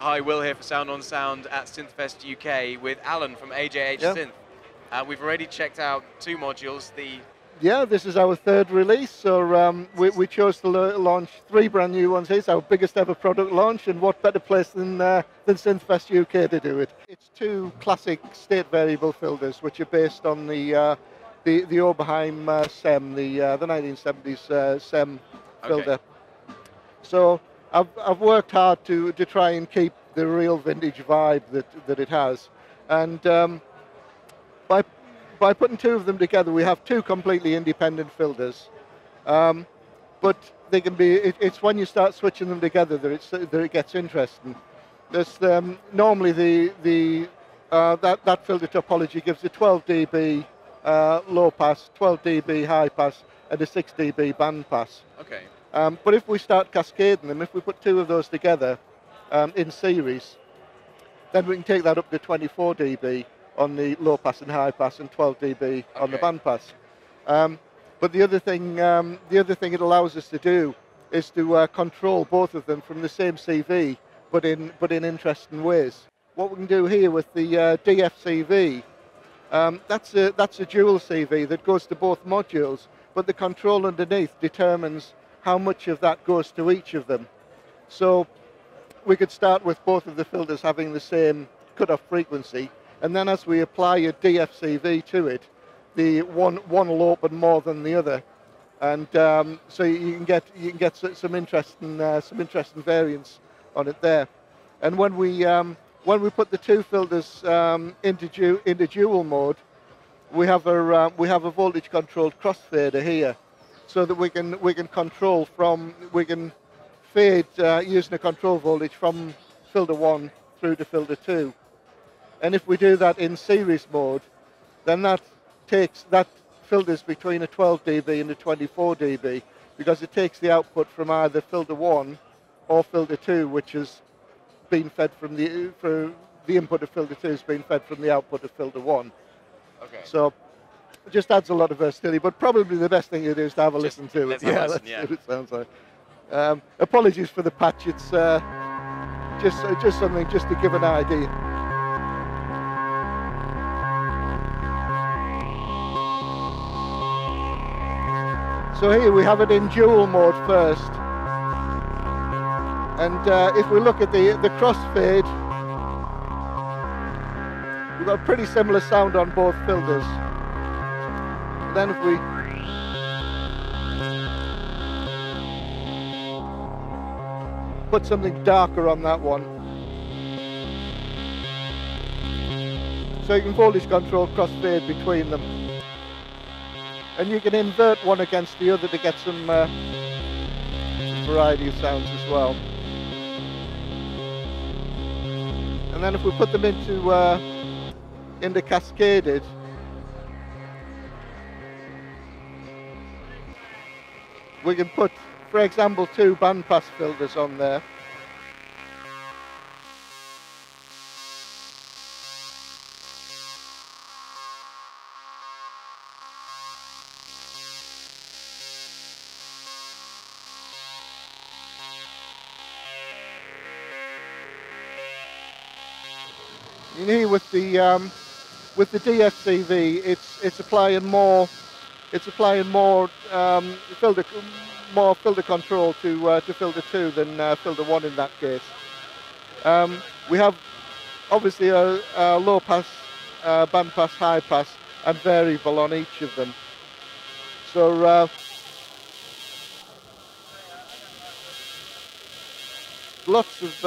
Hi, Will here for Sound on Sound at SynthFest UK with Alan from AJH Synth. We've already checked out 2 modules. Yeah, this is our 3rd release, so we chose to launch 3 brand new ones. It's our biggest ever product launch, and what better place than SynthFest UK to do it. It's 2 classic state variable filters, which are based on the Oberheim SEM, the 1970s SEM filter. Okay. So I've worked hard to try and keep the real vintage vibe that it has, and by putting 2 of them together, we have 2 completely independent filters, but they can be. It's when you start switching them together that it gets interesting. There's normally that filter topology gives a 12 dB low pass, 12 dB high pass, and a 6 dB band pass. Okay. But if we start cascading them, if we put 2 of those together in series, then we can take that up to 24 dB on the low pass and high pass, and 12 dB on the band pass. But the other thing it allows us to do is to control both of them from the same CV, but in interesting ways. What we can do here with the DFCV, that's a dual CV that goes to both modules, but the control underneath determines how much of that goes to each of them. So we could start with both of the filters having the same cutoff frequency, and then as we apply a DFCV to it, the one will open more than the other, and so you can get some interesting variance on it there. And when we put the 2 filters into dual mode, we have a voltage controlled crossfader here, so that we can control we can fade using a control voltage from filter 1 through to filter 2. And if we do that in series mode, then that filters between a 12 dB and a 24 dB, because it takes the output from either filter 1 or filter 2, which has been fed from the input of filter 2 has been fed from the output of filter 1. Okay. So it just adds a lot of versatility, but probably the best thing to do is to have a listen to it. Yeah, let's see what it sounds like. Apologies for the patch. It's just something just to give an idea. So here we have it in dual mode first, and if we look at the crossfade, we've got a pretty similar sound on both filters. Then if we put something darker on that one, so you can voltage control crossfade between them, and you can invert one against the other to get some variety of sounds as well. And then if we put them into cascaded, we can put, for example, 2 bandpass filters on there. In here with the DFCV, it's applying more filter control to filter 2 than filter 1 in that case. We have obviously a low pass, band pass, high pass, and variable on each of them. So lots of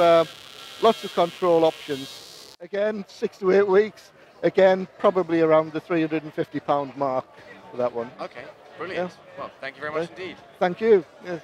control options. Again, 6 to 8 weeks. Again, probably around the £350 mark for that one. Okay, brilliant. Yeah. Well, thank you very much indeed. Thank you. Yes.